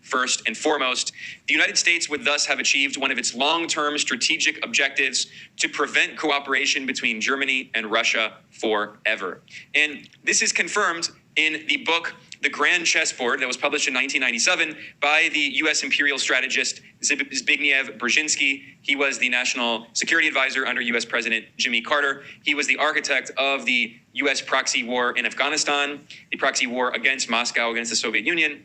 first and foremost. The United States would thus have achieved one of its long-term strategic objectives to prevent cooperation between Germany and Russia forever. And this is confirmed in the book The Grand Chessboard that was published in 1997 by the U.S. imperial strategist Zbigniew Brzezinski. He was the national security advisor under U.S. President Jimmy Carter. He was the architect of the U.S. proxy war in Afghanistan, the proxy war against Moscow, against the Soviet Union.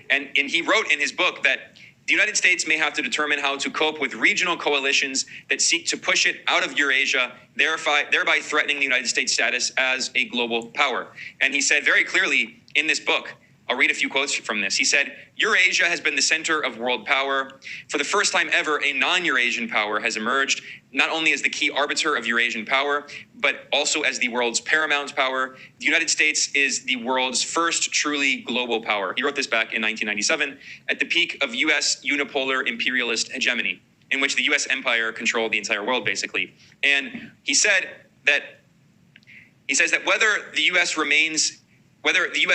And he wrote in his book that the United States may have to determine how to cope with regional coalitions that seek to push it out of Eurasia, thereby threatening the United States' status as a global power. And he said very clearly in this book, I'll read a few quotes from this. He said, "Eurasia has been the center of world power. For the first time ever, a non-Eurasian power has emerged, not only as the key arbiter of Eurasian power, but also as the world's paramount power. The United States is the world's first truly global power." He wrote this back in 1997 at the peak of U.S. unipolar imperialist hegemony, in which the U.S. empire controlled the entire world, basically. And he says that whether the U.S.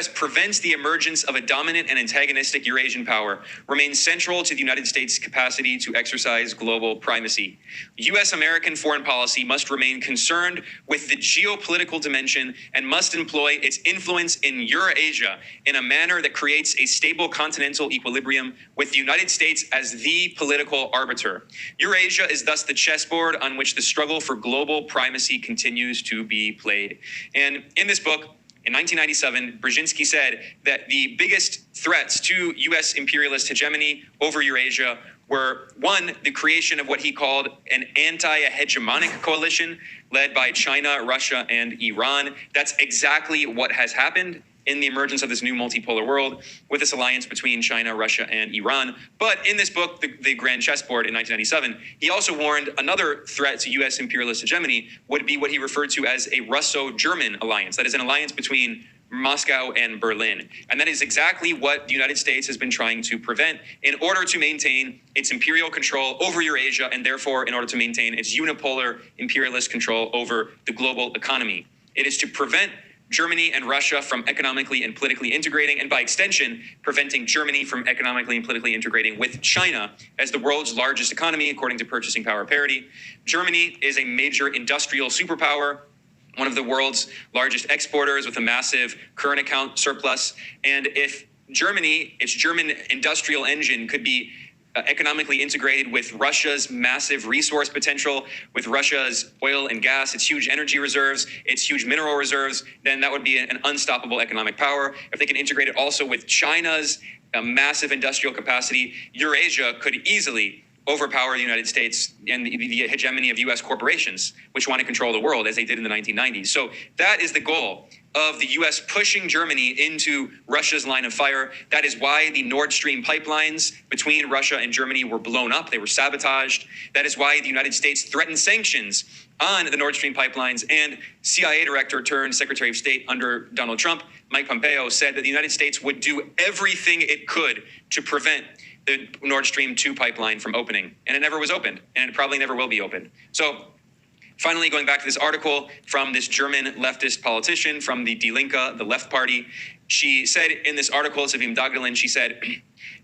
prevents the emergence of a dominant and antagonistic Eurasian power remains central to the United States' capacity to exercise global primacy. U.S.-American foreign policy must remain concerned with the geopolitical dimension and must employ its influence in Eurasia in a manner that creates a stable continental equilibrium with the United States as the political arbiter. Eurasia is thus the chessboard on which the struggle for global primacy continues to be played. And in this book, in 1997, Brzezinski said that the biggest threats to U.S. imperialist hegemony over Eurasia were, one, the creation of what he called an anti-hegemonic coalition led by China, Russia, and Iran. That's exactly what has happened in the emergence of this new multipolar world with this alliance between China, Russia, and Iran. But in this book, The Grand Chessboard in 1997, he also warned another threat to U.S. imperialist hegemony would be what he referred to as a Russo-German alliance. That is an alliance between Moscow and Berlin. And that is exactly what the United States has been trying to prevent in order to maintain its imperial control over Eurasia and therefore in order to maintain its unipolar imperialist control over the global economy. It is to prevent Germany and Russia from economically and politically integrating, and by extension, preventing Germany from economically and politically integrating with China as the world's largest economy, according to purchasing power parity. Germany is a major industrial superpower, one of the world's largest exporters with a massive current account surplus. And if Germany, its German industrial engine, could be economically integrated with Russia's massive resource potential, with Russia's oil and gas, its huge energy reserves, its huge mineral reserves, then that would be an unstoppable economic power. If they can integrate it also with China's massive industrial capacity, Eurasia could easily overpower the United States and the hegemony of U.S. corporations, which want to control the world, as they did in the 1990s. So that is the goal of the U.S. pushing Germany into Russia's line of fire. That is why the Nord Stream pipelines between Russia and Germany were blown up. They were sabotaged. That is why the United States threatened sanctions on the Nord Stream pipelines. And CIA director turned Secretary of State under Donald Trump, Mike Pompeo, said that the United States would do everything it could to prevent the Nord Stream 2 pipeline from opening. And it never was opened, and it probably never will be opened. So finally, going back to this article from this German leftist politician from the Die Linke, the left party, she said in this article, Savim Dagdalin, she said,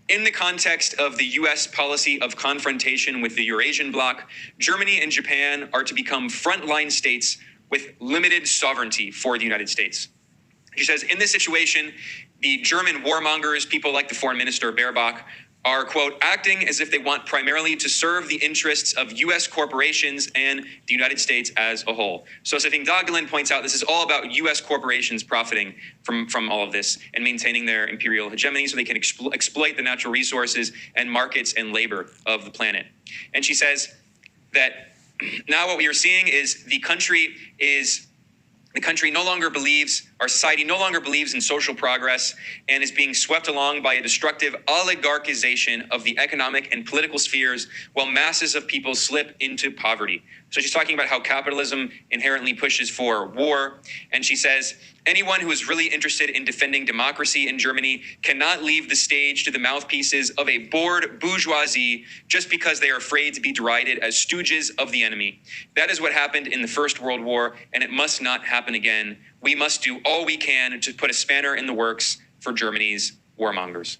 in the context of the U.S. policy of confrontation with the Eurasian bloc, Germany and Japan are to become frontline states with limited sovereignty for the United States. She says, in this situation, the German warmongers, people like the foreign minister Baerbock, are, quote, acting as if they want primarily to serve the interests of U.S. corporations and the United States as a whole. So Savim Dagdalin points out this is all about U.S. corporations profiting from all of this and maintaining their imperial hegemony so they can exploit the natural resources and markets and labor of the planet. And she says that now what we are seeing is the country no longer believes, our society no longer believes in social progress and is being swept along by a destructive oligarchization of the economic and political spheres while masses of people slip into poverty. So she's talking about how capitalism inherently pushes for war. And she says, anyone who is really interested in defending democracy in Germany cannot leave the stage to the mouthpieces of a bored bourgeoisie just because they are afraid to be derided as stooges of the enemy. That is what happened in the First World War, and it must not happen again. We must do all we can to put a spanner in the works for Germany's warmongers.